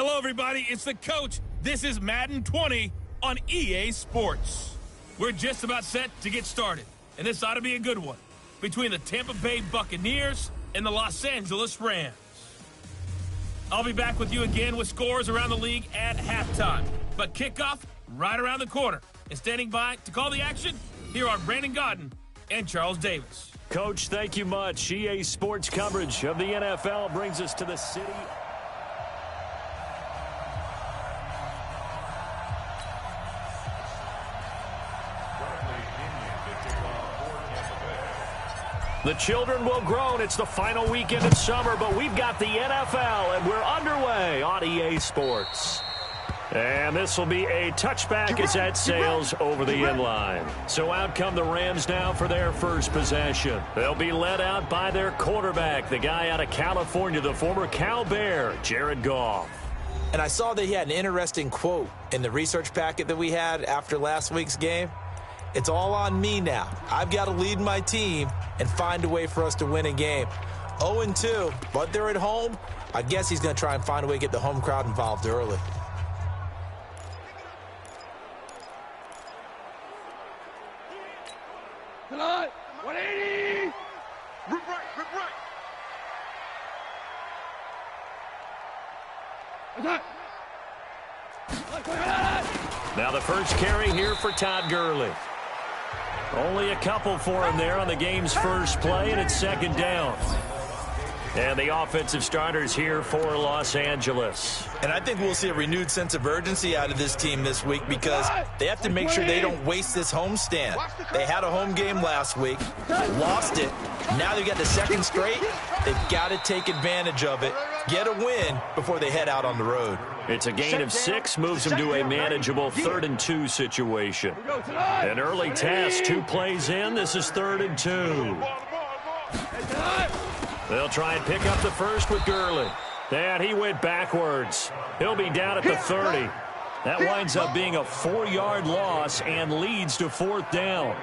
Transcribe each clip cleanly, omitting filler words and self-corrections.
Hello, everybody. It's the coach. This is Madden 20 on EA Sports. We're just about set to get started, and this ought to be a good one between the Tampa Bay Buccaneers and the Los Angeles Rams. I'll be back with you again with scores around the league at halftime, but kickoff right around the corner. And standing by to call the action, here are Brandon Godden and Charles Davis. Coach, thank you much. EA Sports coverage of the NFL brings us to the city. The children will groan. It's the final weekend of summer, but we've got the NFL, and we're underway on EA Sports. And this will be a touchback as that sails over the inline. So out come the Rams now for their first possession. They'll be led out by their quarterback, the guy out of California, the former Cal Bear, Jared Goff. And I saw that he had an interesting quote in the research packet that we had after last week's game. It's all on me now. I've got to lead my team and find a way for us to win a game. 0-2, but they're at home. I guess he's going to try and find a way to get the home crowd involved early. Come on, 180! Rip right. Now the first carry here for Todd Gurley. Only a couple for him there on the game's first play, and it's second down. And the offensive starters here for Los Angeles. And I think we'll see a renewed sense of urgency out of this team this week because they have to make sure they don't waste this homestand. They had a home game last week, lost it. Now they've got the second straight. They've got to take advantage of it, get a win before they head out on the road. It's a gain of 6, moves them to a manageable 3rd and 2 situation. An early task, 2 plays in. This is 3rd and 2. They'll try and pick up the first with Gurley. And he went backwards. He'll be down at the 30. That winds up being a 4-yard loss and leads to 4th down.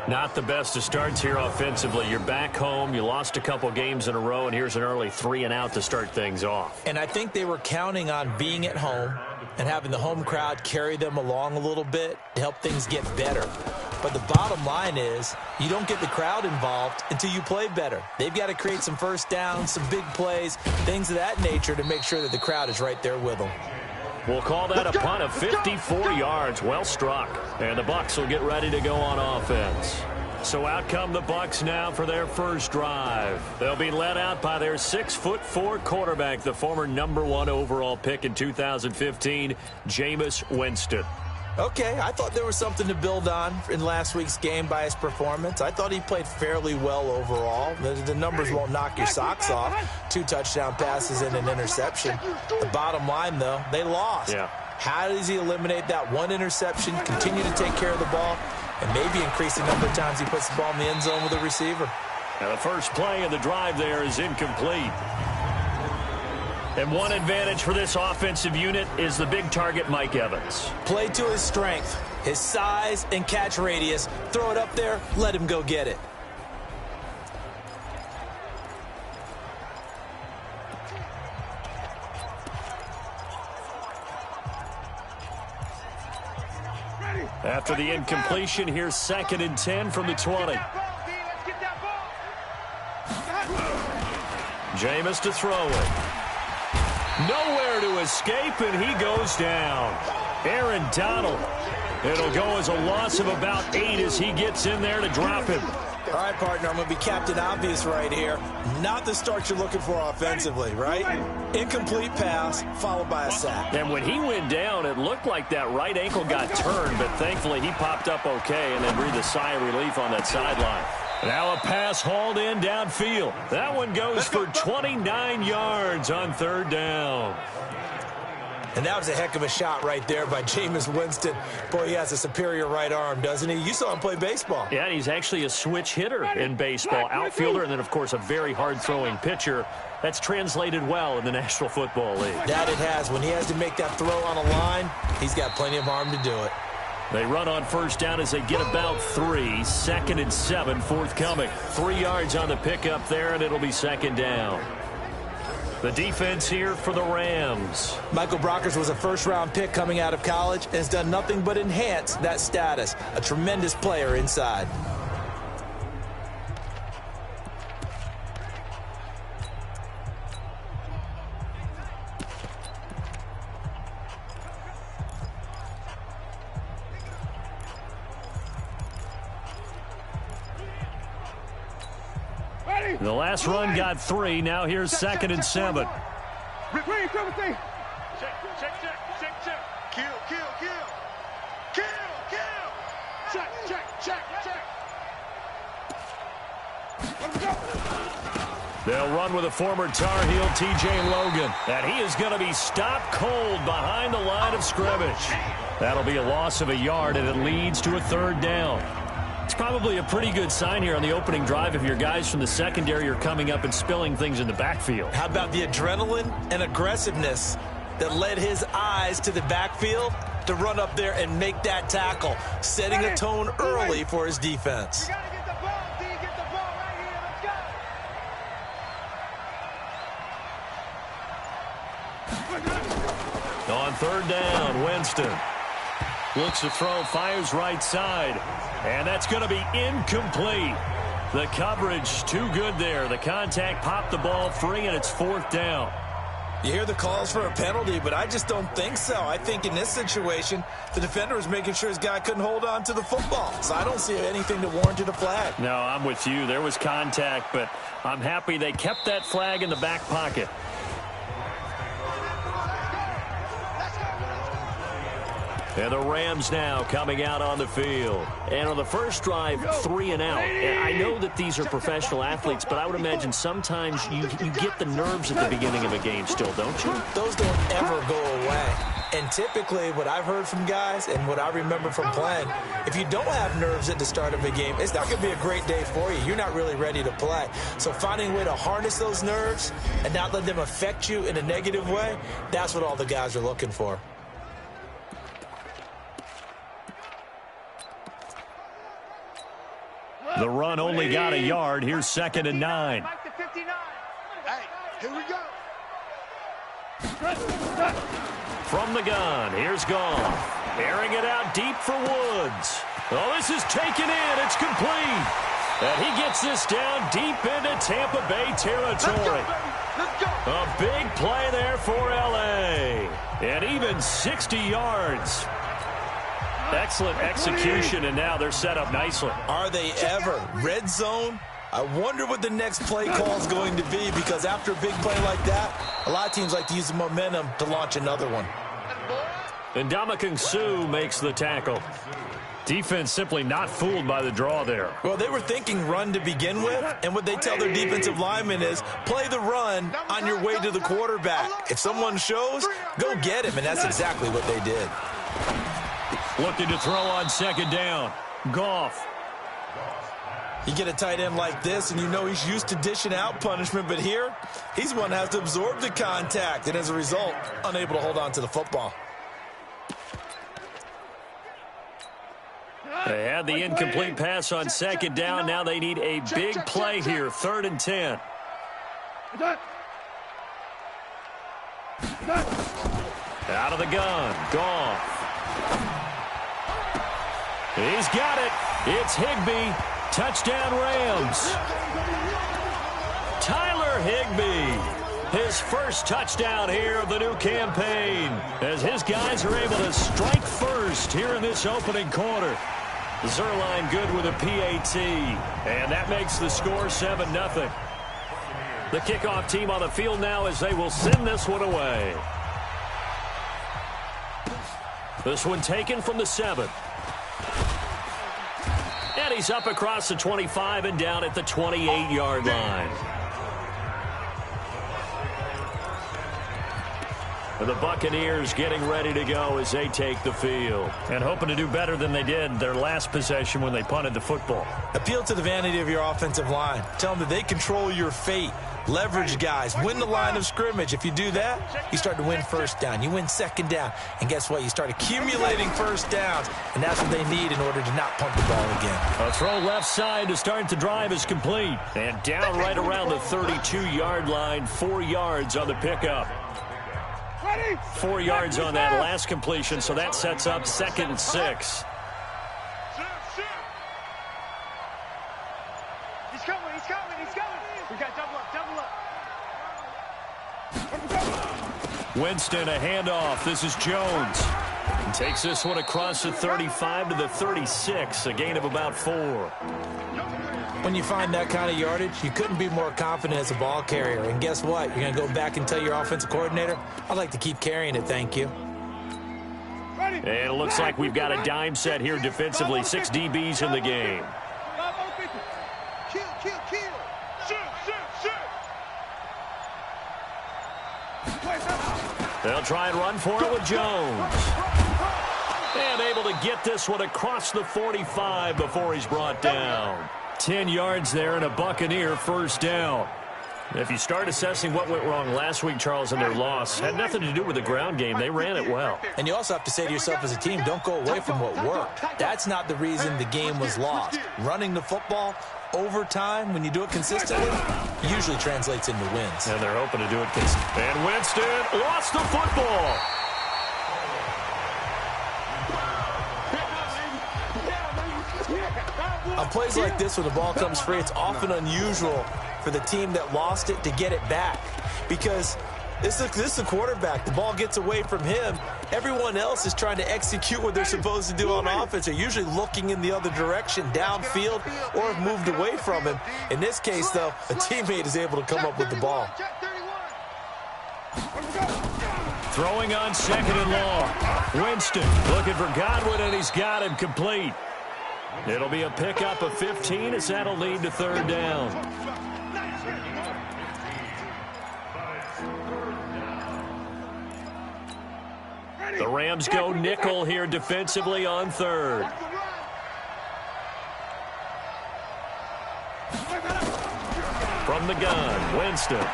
Not the best of starts here offensively. You're back home. You lost a couple games in a row, and here's an early 3-and-out to start things off. And I think they were counting on being at home and having the home crowd carry them along a little bit to help things get better. But the bottom line is you don't get the crowd involved until you play better. They've got to create some first downs, some big plays, things of that nature to make sure that the crowd is right there with them. We'll call that a punt of 54 yards. Well struck. And the Bucs will get ready to go on offense. So out come the Bucs now for their first drive. They'll be led out by their 6'4" quarterback, the former #1 overall pick in 2015, Jameis Winston. Okay, I thought there was something to build on in last week's game by his performance. I thought he played fairly well overall. The numbers won't knock your socks off. 2 touchdown passes and an interception. The bottom line, though, they lost. Yeah. How does he eliminate that one interception, continue to take care of the ball, and maybe increase the number of times he puts the ball in the end zone with a receiver? Now the first play of the drive there is incomplete. And one advantage for this offensive unit is the big target, Mike Evans. Play to his strength, his size and catch radius. Throw it up there, let him go get it. After the incompletion, here's 2nd and 10 from the 20. Jameis to throw it. Nowhere to escape, and he goes down. Aaron Donald. It'll go as a loss of about 8 as he gets in there to drop him. All right, partner, I'm going to be Captain Obvious right here. Not the start you're looking for offensively, right? Incomplete pass, followed by a sack. And when he went down, it looked like that right ankle got turned, but thankfully he popped up okay and then breathed a sigh of relief on that sideline. Now a pass hauled in downfield. That one goes for 29 yards on 3rd down. And that was a heck of a shot right there by Jameis Winston. Boy, he has a superior right arm, doesn't he? You saw him play baseball. Yeah, he's actually a switch hitter in baseball. Outfielder and then, of course, a very hard-throwing pitcher. That's translated well in the National Football League. That it has. When he has to make that throw on a line, he's got plenty of arm to do it. They run on first down as they get about 3. 2nd and 7, forthcoming. 3 yards on the pickup there, and it'll be 2nd down. The defense here for the Rams. Michael Brockers was a first-round pick coming out of college and has done nothing but enhance that status. A tremendous player inside. The last run got 3. Now here's 2nd and 7. Check. Kill. Check. Let him go. They'll run with a former Tar Heel, TJ Logan. And he is going to be stopped cold behind the line of scrimmage. That'll be a loss of a yard, and it leads to a 3rd down. It's probably a pretty good sign here on the opening drive if your guys from the secondary are coming up and spilling things in the backfield. How about the adrenaline and aggressiveness that led his eyes to the backfield to run up there and make that tackle, setting a tone early for his defense. You gotta get the ball, D. Get the ball right here. Let's go. On 3rd down, Winston looks to throw, fires right side. And that's going to be incomplete. The coverage too good there. The contact popped the ball free, and it's 4th down. You hear the calls for a penalty, but I just don't think so. I think in this situation, the defender was making sure his guy couldn't hold on to the football. So I don't see anything to warrant a flag. No, I'm with you. There was contact, but I'm happy they kept that flag in the back pocket. And the Rams now coming out on the field. And on the first drive, 3 and out. And I know that these are professional athletes, but I would imagine sometimes you get the nerves at the beginning of a game still, don't you? Those don't ever go away. And typically what I've heard from guys and what I remember from playing, if you don't have nerves at the start of a game, it's not going to be a great day for you. You're not really ready to play. So finding a way to harness those nerves and not let them affect you in a negative way, that's what all the guys are looking for. The run only got a yard. Here's 2nd and 9. Hey, here we go. From the gun, here's Goff. Airing it out deep for Woods. Oh, this is taken in. It's complete. And he gets this down deep into Tampa Bay territory. Let's go. A big play there for L.A. And even 60 yards. Excellent execution, and now they're set up nicely. Are they ever? Red zone? I wonder what the next play call is going to be, because after a big play like that, a lot of teams like to use the momentum to launch another one. And Ndamukong Suh makes the tackle. Defense simply not fooled by the draw there. Well, they were thinking run to begin with, and what they tell their defensive linemen is play the run on your way to the quarterback. If someone shows, go get him, and that's exactly what they did. Looking to throw on 2nd down. Goff. You get a tight end like this, and you know he's used to dishing out punishment, but here, he's one that has to absorb the contact, and as a result, unable to hold on to the football. They had the incomplete pass on 2nd down. Now they need a big play here, 3rd and 10. Out of the gun, Goff. He's got it. It's Higbee. Touchdown, Rams. Tyler Higbee. His first touchdown here of the new campaign, as his guys are able to strike first here in this opening quarter. Zerline good with a PAT. And that makes the score 7-0. The kickoff team on the field now as they will send this one away. This one taken from the 7. And he's up across the 25 and down at the 28-yard line. The Buccaneers getting ready to go as they take the field. And hoping to do better than they did their last possession when they punted the football. Appeal to the vanity of your offensive line. Tell them that they control your fate. leverage guys, win the line of scrimmage. If you do that, you start to win first down. You win second down. And guess what? You start accumulating first downs, and that's what they need in order to not punt the ball again. A throw left side to start the drive is complete. And down right around the 32-yard line, 4 yards on the pickup. 4 yards on that last completion, so that sets up 2nd and 6. He's coming. We got double up. Winston, a handoff. This is Jones. He takes this one across the 35 to the 36, a gain of about 4. When you find that kind of yardage, you couldn't be more confident as a ball carrier. And guess what? You're going to go back and tell your offensive coordinator, I'd like to keep carrying it, thank you. And it looks like we've got a dime set here defensively. 6 DBs in the game. Kill. They'll try and run for it with Jones. And able to get this one across the 45 before he's brought down. 10 yards there and a Buccaneer first down. If you start assessing what went wrong last week, Charles, in their loss, had nothing to do with the ground game. They ran it well. And you also have to say to yourself as a team, don't go away from what worked. That's not the reason the game was lost. Running the football over time, when you do it consistently, usually translates into wins. And they're hoping to do it consistently. And Winston lost the football. On plays like this, when the ball comes free, it's often unusual for the team that lost it to get it back. Because this is a quarterback. The ball gets away from him. Everyone else is trying to execute what they're supposed to do on offense. They're usually looking in the other direction, downfield, or have moved away from him. In this case, though, a teammate is able to come up with the ball. Throwing on 2nd and long. Winston looking for Godwin, and he's got him complete. It'll be a pickup of 15 as that'll lead to 3rd down. The Rams go nickel here defensively on 3rd. From the gun, Winston.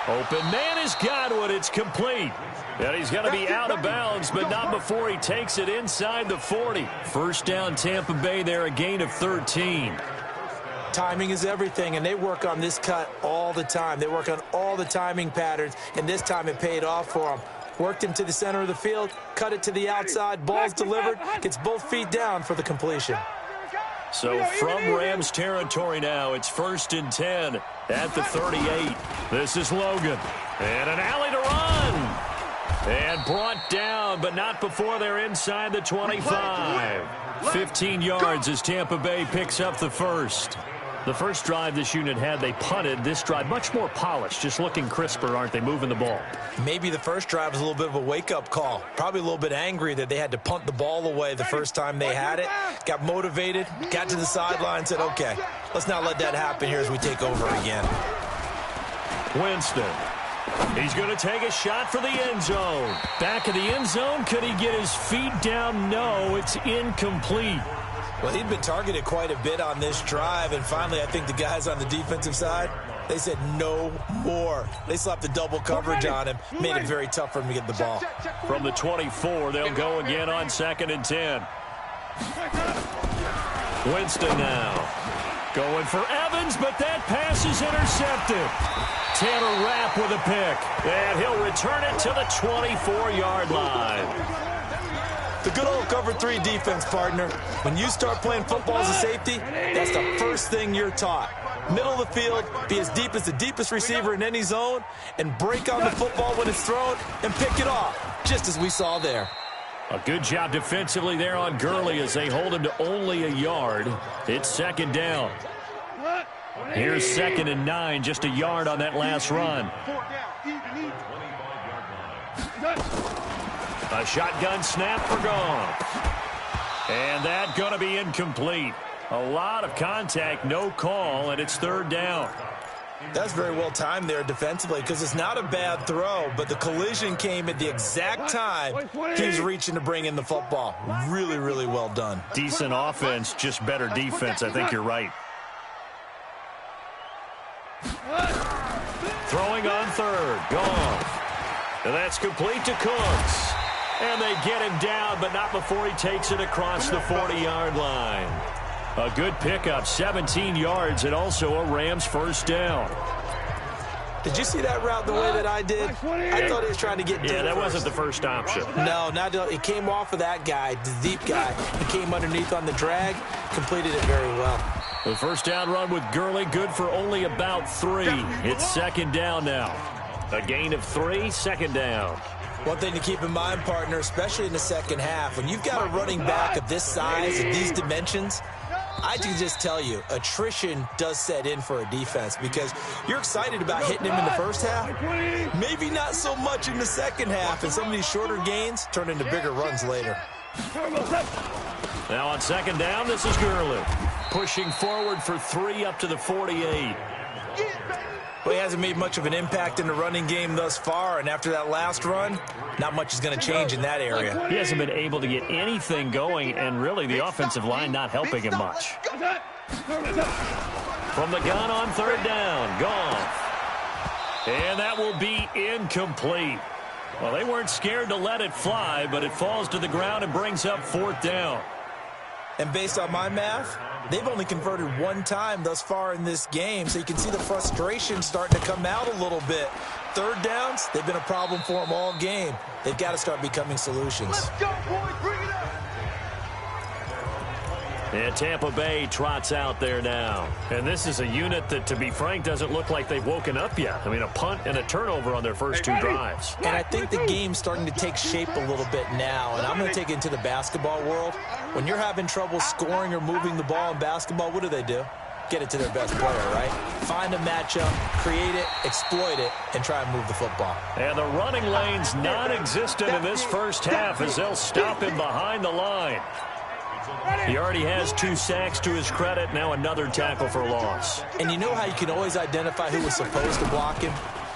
Open man is Godwin. It's complete. And he's going to be out of bounds, but not before he takes it inside the 40. First down, Tampa Bay there, a gain of 13. Timing is everything, and they work on this cut all the time. They work on all the timing patterns, and this time it paid off for them. Worked him to the center of the field, cut it to the outside, ball's delivered, gets both feet down for the completion. So from Rams territory now, it's 1st and 10 at the 38. This is Logan. And an alley to run. And brought down, but not before they're inside the 25. 15 yards as Tampa Bay picks up the first. The first drive this unit had, they punted. This drive, much more polished, just looking crisper, aren't they, moving the ball? Maybe the first drive was a little bit of a wake-up call. Probably a little bit angry that they had to punt the ball away the first time they had it. Got motivated, got to the sideline, said, okay, let's not let that happen here as we take over again. Winston. He's going to take a shot for the end zone. Back of the end zone. Could he get his feet down? No, it's incomplete. Well, he'd been targeted quite a bit on this drive, and finally I think the guys on the defensive side, they said no more. They slapped the double coverage on him, made it very tough for him to get the ball. From the 24, they'll go again on 2nd and 10. Winston now. Going for Evans, but that pass is intercepted. Tanner Rapp with a pick, and he'll return it to the 24-yard line. The good old cover 3 defense, partner. When you start playing football as a safety, that's the first thing you're taught. Middle of the field, be as deep as the deepest receiver in any zone, and break on the football when it's thrown and pick it off, just as we saw there. A good job defensively there on Gurley as they hold him to only a yard. It's 2nd down. Here's 2nd and 9, just a yard on that last run. A shotgun snap for Goff. And that going to be incomplete. A lot of contact, no call, and it's 3rd down. That's very well timed there defensively because it's not a bad throw, but the collision came at the exact time he was reaching to bring in the football. Really, really well done. Decent offense, just better defense. I think you're right. Throwing on third. Goff. And that's complete to Cooks. And they get him down, but not before he takes it across the 40-yard line. A good pickup, 17 yards, and also a Rams first down. Did you see that route the way that I did? I thought he was trying to get deep. Yeah, that wasn't the first option. No, it came off of that guy, the deep guy. He came underneath on the drag, completed it very well. The first down run with Gurley, good for only about 3. It's second down now. A gain of 3, second down. One thing to keep in mind, partner, especially in the second half, when you've got a running back of this size, of these dimensions, I can just tell you, attrition does set in for a defense because you're excited about hitting him in the first half. Maybe not so much in the second half, and some of these shorter gains turn into bigger runs later. Now on second down, this is Gurley. Pushing forward for 3 up to the 48. Well, he hasn't made much of an impact in the running game thus far, and after that last run, not much is going to change in that area. He hasn't been able to get anything going, and really the offensive line not helping him much. From the gun on third down, Goff. And that will be incomplete. Well, they weren't scared to let it fly, but it falls to the ground and brings up fourth down. And based on my math, they've only converted 1 time thus far in this game, so you can see the frustration starting to come out a little bit. Third downs, they've been a problem for them all game. They've got to start becoming solutions. Let's go, boys. Bring it up. And Tampa Bay trots out there now. And this is a unit that, to be frank, doesn't look like they've woken up yet. I mean, a punt and a turnover on their first 2 drives. And I think the game's starting to take shape a little bit now. And I'm going to take it into the basketball world. When you're having trouble scoring or moving the ball in basketball, what do? Get it to their best player, right? Find a matchup, create it, exploit it, and try and move the football. And the running lane's non-existent in this first half as they'll stop him behind the line. He already has 2 sacks to his credit, now another tackle for loss. And you know how you can always identify who was supposed to block him?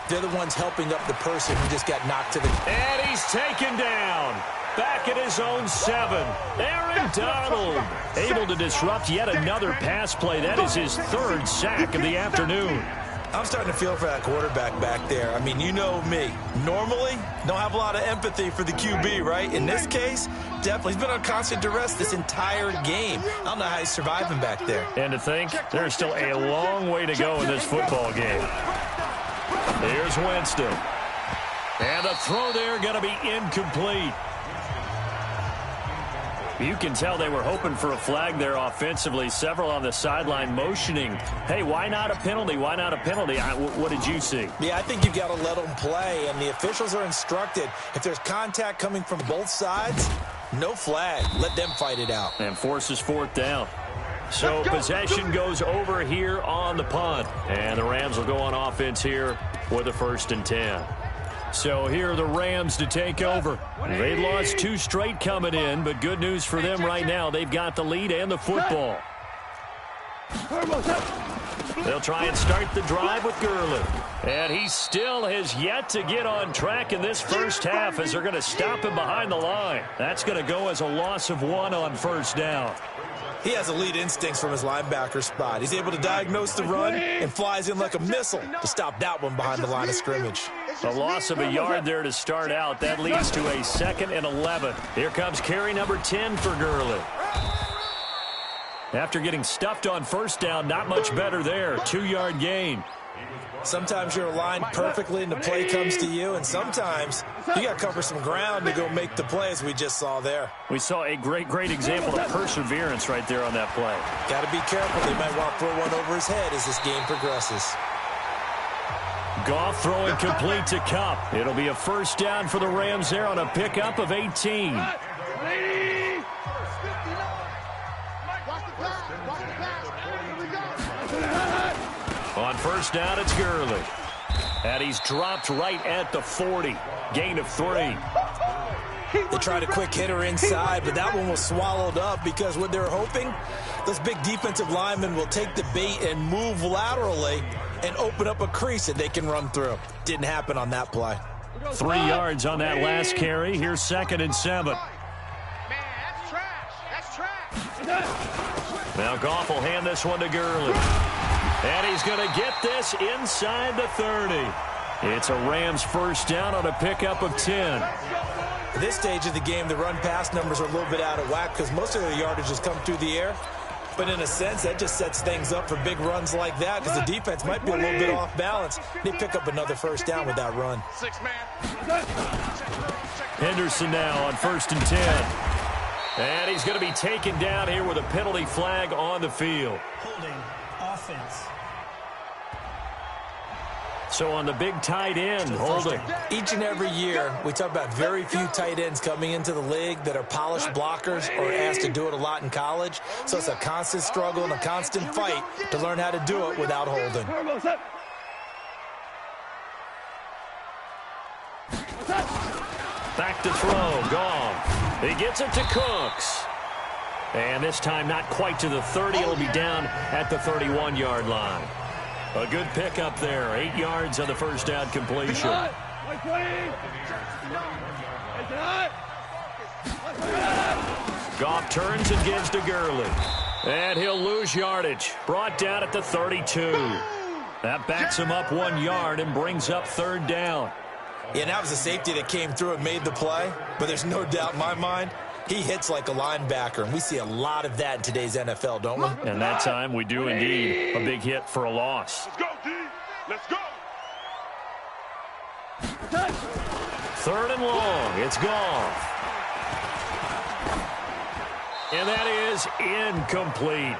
They're the ones helping up the person who just got knocked to the... And he's taken down. Back at his own 7. Aaron Donald able to disrupt yet another pass play. That is his 3rd sack of the afternoon. I'm starting to feel for that quarterback back there. I mean, you know me. Normally, don't have a lot of empathy for the QB, right? In this case, definitely. He's been on constant duress this entire game. I don't know how he's surviving back there. And to think, there's still a long way to go in this football game. Here's Winston. And the throw there going to be incomplete. You can tell they were hoping for a flag there offensively. Several on the sideline motioning, hey, why not a penalty? Why not a penalty? What did you see? Yeah, I think you've got to let them play, and the officials are instructed. If there's contact coming from both sides, no flag. Let them fight it out. And forces fourth down. So possession goes over here on the punt. And the Rams will go on offense here with a 1st and 10. So here are the Rams to take over. They lost 2 straight coming in, but good news for them right now. They've got the lead and the football. They'll try and start the drive with Gurley. And he still has yet to get on track in this first half as they're going to stop him behind the line. That's going to go as a loss of 1 on first down. He has elite instincts from his linebacker spot. He's able to diagnose the run and flies in like a missile to stop that one behind the line of scrimmage. A loss of a yard there to start out. That leads to a 2nd and 11. Here comes carry number 10 for Gurley. After getting stuffed on first down, not much better there. 2-yard gain. Sometimes you're aligned perfectly and the play comes to you, and sometimes you got to cover some ground to go make the play, as we just saw there. We saw a great example of perseverance right there on that play. Got to be careful. They might want to throw one over his head as this game progresses. Goff throwing complete to Kupp. It'll be a 1st down for the Rams there on a pickup of 18. On first down, it's Gurley. And he's dropped right at the 40. Gain of 3. They tried a quick hitter inside, but that one was swallowed up because what they're hoping, those big defensive linemen will take the bait and move laterally and open up a crease that they can run through. Didn't happen on that play. 3 yards on that last carry. Here's 2nd and 7. Man, that's trash. That's trash. Now Goff will hand this one to Gurley. And he's going to get this inside the 30. It's a Rams first down on a pickup of 10. At this stage of the game, the run-pass numbers are a little bit out of whack because most of their yardage has come through the air. But in a sense, that just sets things up for big runs like that because the defense might be a little bit off balance. They pick up another first down with that run. Henderson now on 1st and 10. And he's going to be taken down here with a penalty flag on the field. Holding offense. So on the big tight end, holding. Each and every year, we talk about very few tight ends coming into the league that are polished blockers or asked to do it a lot in college. So it's a constant struggle and a constant fight to learn how to do it without holding. Back to throw, gone. He gets it to Cooks. And this time not quite to the 30. It'll be down at the 31-yard line. A good pickup there. 8 yards on the first down completion. Goff turns and gives to Gurley. And he'll lose yardage. Brought down at the 32. That backs him up 1 yard and brings up 3rd down. Yeah, that was a safety that came through and made the play. But there's no doubt in my mind, he hits like a linebacker, and we see a lot of that in today's NFL, don't we? And that time we do indeed. A big hit for a loss. Let's go, D. Let's go. 3rd and long. It's gone. And that is incomplete.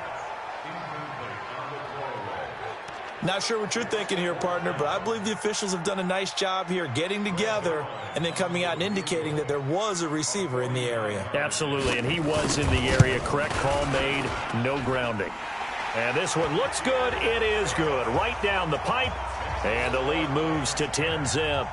Not sure what you're thinking here, partner, but I believe the officials have done a nice job here getting together and then coming out and indicating that there was a receiver in the area. Absolutely, and he was in the area. Correct call made, no grounding. And this one looks good. It is good. Right down the pipe, and the lead moves to 10-zip.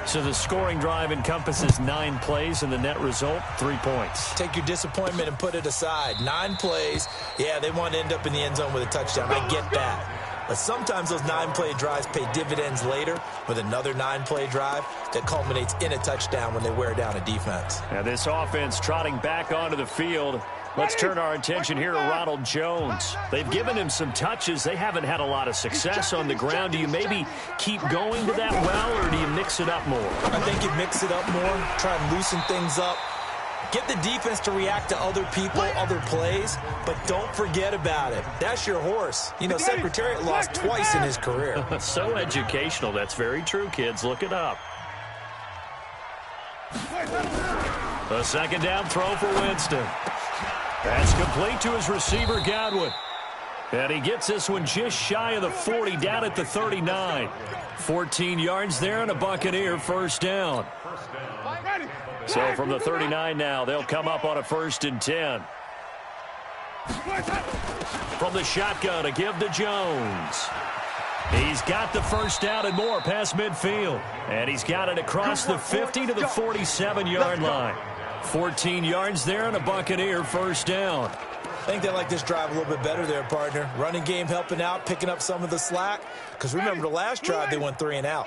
So the scoring drive encompasses 9 plays, and the net result, 3 points. Take your disappointment and put it aside. 9 plays. Yeah, they want to end up in the end zone with a touchdown. I get that. But sometimes those 9-play drives pay dividends later with another 9-play drive that culminates in a touchdown when they wear down a defense. Now this offense trotting back onto the field. Let's turn our attention here to Ronald Jones. They've given him some touches. They haven't had a lot of success on the ground. Do you maybe keep going to that well, or do you mix it up more? I think you mix it up more, try and loosen things up. Get the defense to react to other people, other plays, but don't forget about it. That's your horse. You know, Secretariat lost twice in his career. So educational. That's very true, kids. Look it up. A 2nd down throw for Winston. That's complete to his receiver, Godwin. And he gets this one just shy of the 40, down at the 39. 14 yards there and a Buccaneer first down. So from the 39 now, they'll come up on a 1st and 10. From the shotgun to give to Jones. He's got the first down and more past midfield. And he's got it across the 50 to the 47-yard line. 14 yards there and a Buccaneer first down. I think they like this drive a little bit better there, partner. Running game helping out, picking up some of the slack. Because remember, the last drive, they went 3 and out.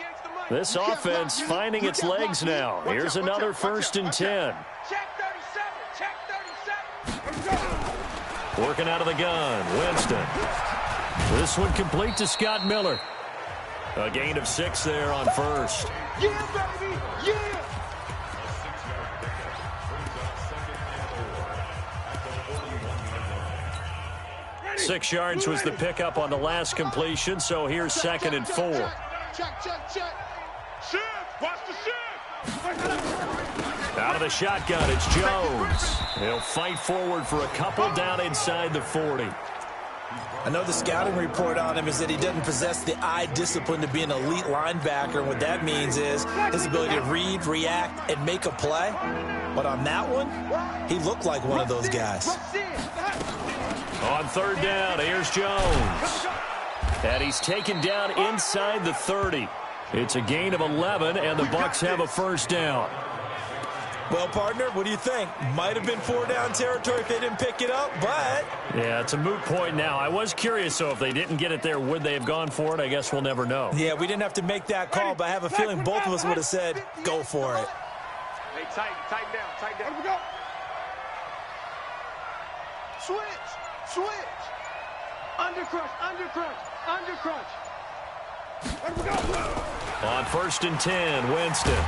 This offense finding its legs now. Here's another 1st and 10. Working out of the gun, Winston. This one complete to Scott Miller. A gain of 6 there on 1st. Yeah, baby. Yeah. 6 yards was the pickup on the last completion, so here's 2nd and 4. Check. Shift. Watch the shift. Out of the shotgun, it's Jones. He'll fight forward for a couple down inside the 40. I know the scouting report on him is that he doesn't possess the eye discipline to be an elite linebacker. What that means is his ability to read, react, and make a play. But on that one, he looked like one of those guys. On 3rd down, here's Jones. And he's taken down inside the 30. It's a gain of 11, and the Bucs have a first down. Well, partner, what do you think? Might have been 4-down territory if they didn't pick it up, but... Yeah, it's a moot point now. I was curious, so if they didn't get it there, would they have gone for it? I guess we'll never know. Yeah, we didn't have to make that call, but I have a feeling both of us would have said, go for it. Hey, tighten down. Let me go. Switch. Undercrush. Under crunch. On 1st and 10, Winston.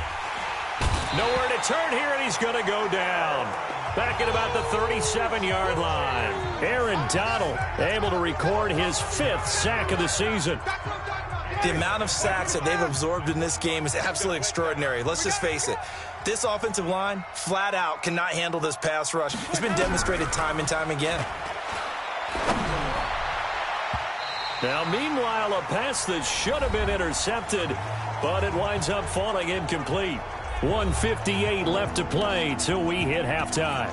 Nowhere to turn here, and he's going to go down. Back at about the 37-yard line. Aaron Donald able to record his 5th sack of the season. The amount of sacks that they've absorbed in this game is absolutely extraordinary. Let's just face it. This offensive line, flat out, cannot handle this pass rush. It's been demonstrated time and time again. Now, meanwhile, a pass that should have been intercepted, but it winds up falling incomplete. 1:58 left to play till we hit halftime.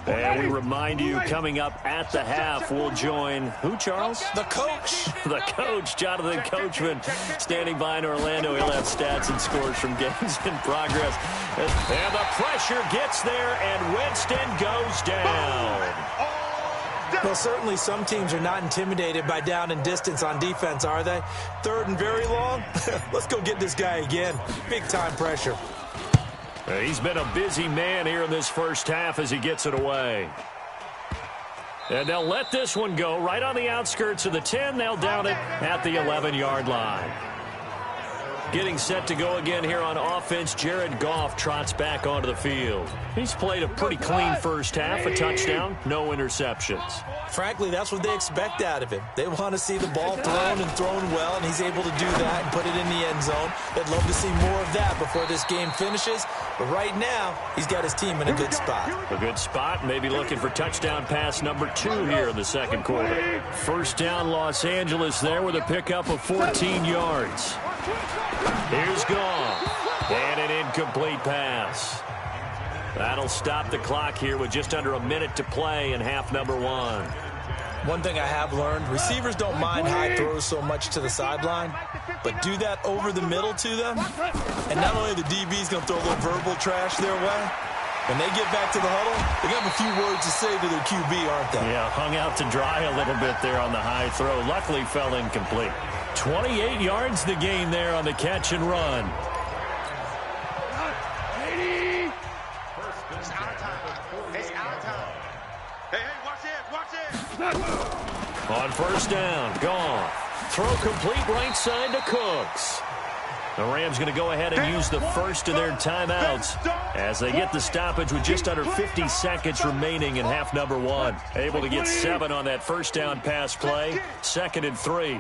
And we remind you, coming up at the half, we'll join who, Charles? The coach. The coach, Jonathan Coachman, standing by in Orlando. He'll have stats and scores from games in progress. And the pressure gets there, and Winston goes down. Well, certainly some teams are not intimidated by down and distance on defense, are they? 3rd and very long? Let's go get this guy again. Big-time pressure. He's been a busy man here in this first half as he gets it away. And they'll let this one go right on the outskirts of the 10. They'll down it at the 11-yard line. Getting set to go again here on offense, Jared Goff trots back onto the field. He's played a pretty clean first half, a touchdown, no interceptions. Frankly, that's what they expect out of him. They want to see the ball thrown and thrown well, and he's able to do that and put it in the end zone. They'd love to see more of that before this game finishes. But right now, he's got his team in a good spot. A good spot, maybe looking for touchdown pass number 2 here in the second quarter. First down, Los Angeles there with a pickup of 14 yards. Here's Goff, and an incomplete pass. That'll stop the clock here with just under a minute to play in half number 1. One thing I have learned, receivers don't mind high throws so much to the sideline, but do that over the middle to them, and not only the DB's going to throw a little verbal trash their way, when they get back to the huddle, they're going to have a few words to say to their QB, aren't they? Yeah, hung out to dry a little bit there on the high throw. Luckily fell incomplete. 28 yards the gain there on the catch and run. On first down, Goff. Throw complete right side to Cooks. The Rams going to go ahead and use the first of their timeouts as they get the stoppage with just under 50 seconds remaining in half number 1. Able to get 7 on that first down pass play. 2nd and 3.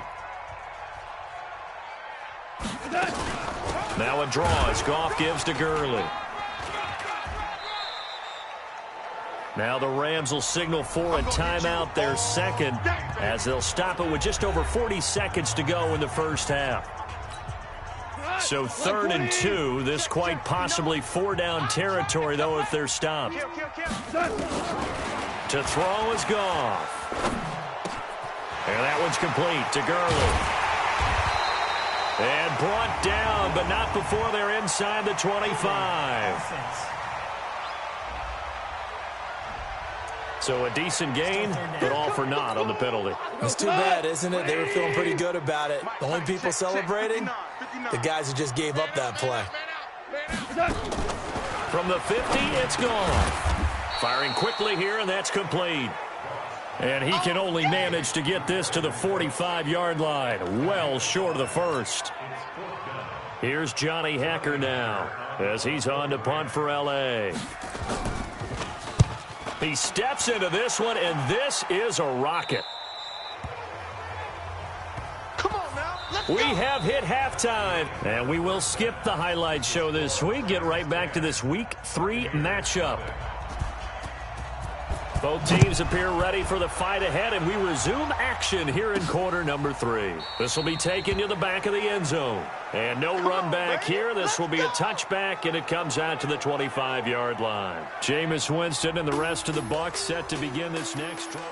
Now a draw as Goff gives to Gurley. Now the Rams will signal for a timeout, their second, as they'll stop it with just over 40 seconds to go in the first half. So 3rd and 2, this quite possibly 4-down territory, though, if they're stopped. To throw is Goff. And that one's complete to Gurley. And brought down, but not before they're inside the 25. So a decent gain, but all for naught on the penalty. It's too bad, isn't it? They were feeling pretty good about it. The only people celebrating, the guys who just gave up that play. From the 50, it's Goff. Firing quickly here, and that's complete. And he can only manage to get this to the 45-yard line, well short of the first. Here's Johnny Hecker now, as he's on to punt for L.A. He steps into this one, and this is a rocket. Come on now, let's go. We have hit halftime, and we will skip the highlight show this week. Get right back to this Week 3 matchup. Both teams appear ready for the fight ahead, and we resume action here in quarter number 3. This will be taken to the back of the end zone. And no run back here. This will be a touchback, and it comes out to the 25-yard line. Jameis Winston and the rest of the Bucs set to begin this next drive.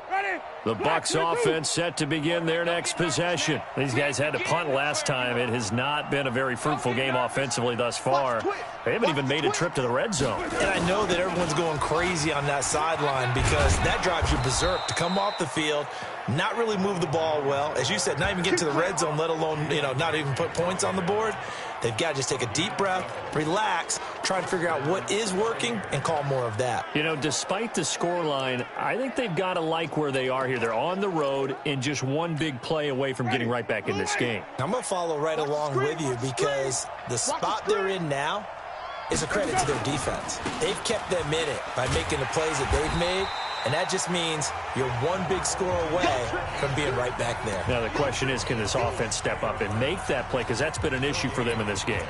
Ready? The Bucs offense set to begin their next possession. These guys had to punt last time. It has not been a very fruitful game offensively thus far. They haven't even made a trip to the red zone. And I know that everyone's going crazy on that sideline because that drives you berserk to come off the field, not really move the ball well. As you said, not even get to the red zone, let alone, not even put points on the board. They've got to just take a deep breath, relax, try and figure out what is working, and call more of that. Despite the scoreline, I think they've got to like where they are here. They're on the road and just one big play away from getting right back in this game. I'm going to follow right along with you because the spot they're in now is a credit to their defense. They've kept them in it by making the plays that they've made. And that just means you're one big score away from being right back there. Now, the question is, can this offense step up and make that play? Because that's been an issue for them in this game.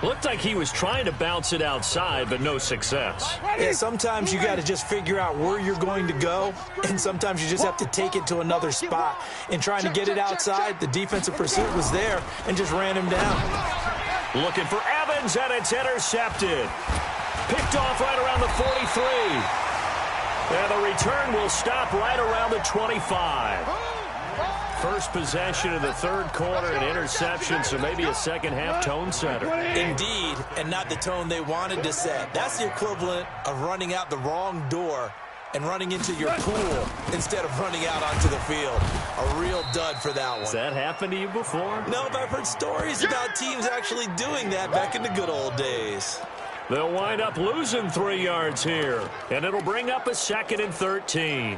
Looked like he was trying to bounce it outside, but no success. Yeah, sometimes you got to just figure out where you're going to go, and sometimes you just have to take it to another spot. In trying to get it outside, the defensive pursuit was there and just ran him down. Looking for Evans, and it's intercepted. Picked off right around the 43. And the return will stop right around the 25. First possession of the third quarter, an interception, so maybe a second-half tone setter. Indeed, and not the tone they wanted to set. That's the equivalent of running out the wrong door and running into your pool instead of running out onto the field. A real dud for that one. Has that happened to you before? No, but I've heard stories about teams actually doing that back in the good old days. They'll wind up losing 3 yards here, and it'll bring up a 2nd and 13.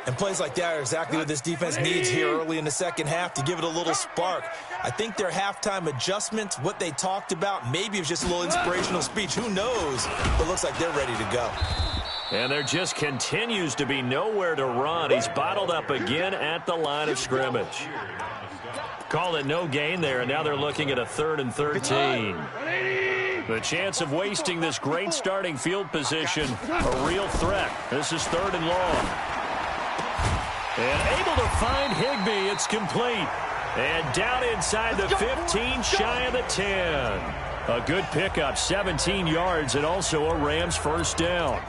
And plays like that are exactly what this defense needs here early in the second half to give it a little spark. I think their halftime adjustments, what they talked about, maybe it was just a little inspirational speech. Who knows? But looks like they're ready to go. And there just continues to be nowhere to run. He's bottled up again at the line of scrimmage. Call it no gain there, and now they're looking at a 3rd and 13. The chance of wasting this great starting field position, a real threat. This is 3rd and long. And able to find Higbee. It's complete. And down inside the 15, shy of the 10. A good pickup, 17 yards, and also a Rams first down.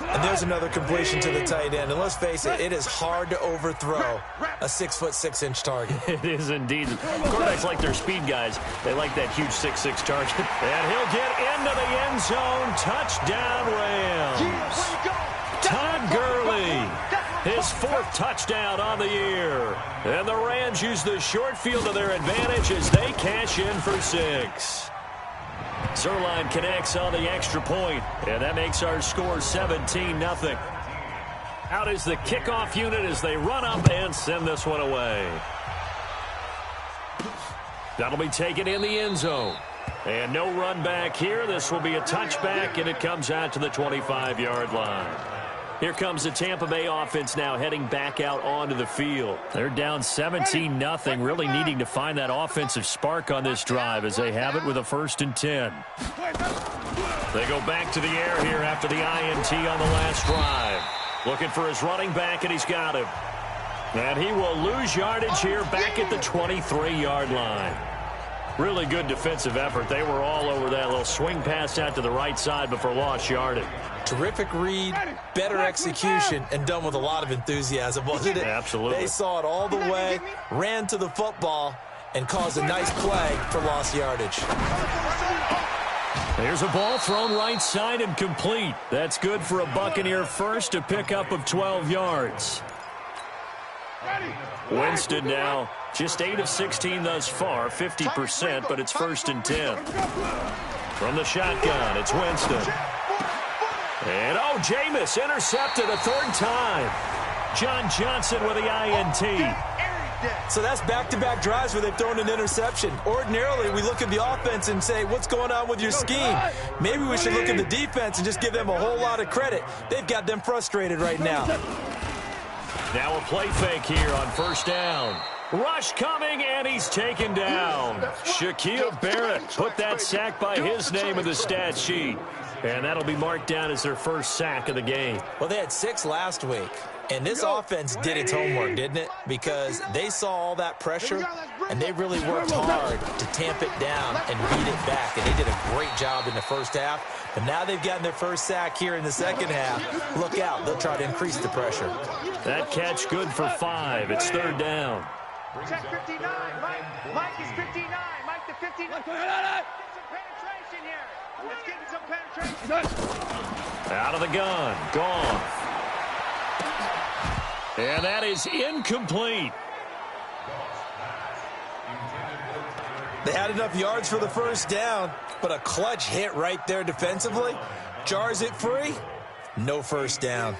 And there's another completion to the tight end. And let's face it, it is hard to overthrow a 6'6" target. It is indeed. Quarterbacks like their speed guys. They like that huge 6'6" target. And he'll get into the end zone. Touchdown, Rams. Todd Gurley, his 4th touchdown on the year. And the Rams use the short field to their advantage as they cash in for 6. Zerline connects on the extra point, and that makes our score 17-0. Out is the kickoff unit as they run up and send this one away. That'll be taken in the end zone. And no run back here. This will be a touchback, and it comes out to the 25-yard line. Here comes the Tampa Bay offense now heading back out onto the field. They're down 17-0, really needing to find that offensive spark on this drive as they have it with a 1st and 10. They go back to the air here after the INT on the last drive. Looking for his running back, and he's got him. And he will lose yardage here back at the 23-yard line. Really good defensive effort. They were all over that little swing pass out to the right side before lost yardage. Terrific read, better execution, and done with a lot of enthusiasm, wasn't it? Absolutely. They saw it all the way, ran to the football, and caused a nice play for lost yardage. There's a ball thrown right side and complete. That's good for a Buccaneer first, a pickup of 12 yards. Winston now just 8 of 16 thus far, 50%, but it's 1st and 10. From the shotgun, it's Winston. And, Jameis intercepted a 3rd time. John Johnson with the INT. So that's back-to-back drives where they've thrown an interception. Ordinarily, we look at the offense and say, what's going on with your scheme? Maybe we should look at the defense and just give them a whole lot of credit. They've got them frustrated right now. Now a play fake here on 1st down. Rush coming, and he's taken down. Shaquille Barrett put that sack by his name in the stat sheet. And that'll be marked down as their first sack of the game. Well, they had 6 last week. And this offense did its homework, didn't it? Because they saw all that pressure, and they really worked hard to tamp it down and beat it back. And they did a great job in the first half. But now they've gotten their first sack here in the second half. Look out. They'll try to increase the pressure. That catch good for 5. It's third down. Check 59. Mike is 59. Mike the 59. Get some penetration here. Let's get some penetration. Out of the gun. Gone. And that is incomplete. They had enough yards for the first down, but a clutch hit right there defensively. Jars it free. No first down.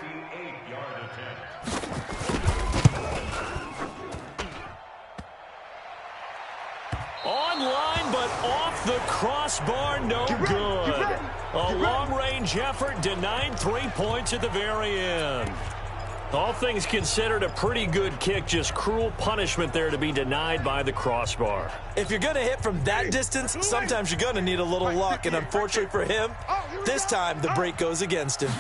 Online, but off the crossbar, no good. A long-range effort denied 3 points at the very end. All things considered, a pretty good kick, just cruel punishment there to be denied by the crossbar. If you're going to hit from that distance, sometimes you're going to need a little luck, and unfortunately for him, this time the break goes against him.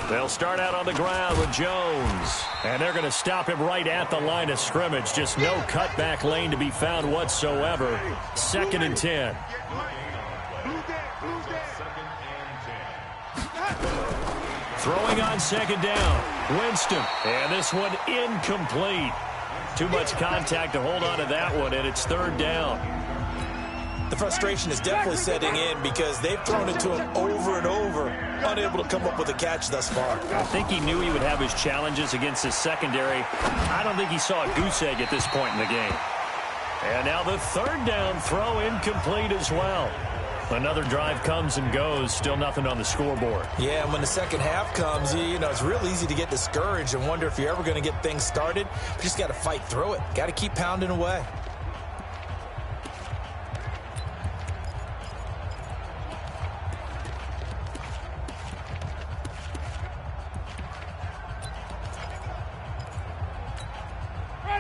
They'll start out on the ground with Jones, and they're going to stop him right at the line of scrimmage. Just no cutback lane to be found whatsoever. 2nd and 10. Throwing on 2nd down. Winston. And this one incomplete. Too much contact to hold on to that one, and it's 3rd down. The frustration is definitely setting in because they've thrown it to him over and over, unable to come up with a catch thus far. I think he knew he would have his challenges against his secondary. I don't think he saw a goose egg at this point in the game. And now the 3rd down throw incomplete as well. Another drive comes and goes, still nothing on the scoreboard. Yeah, and when the second half comes, you know, it's real easy to get discouraged and wonder if you're ever going to get things started. You just got to fight through it. Got to keep pounding away.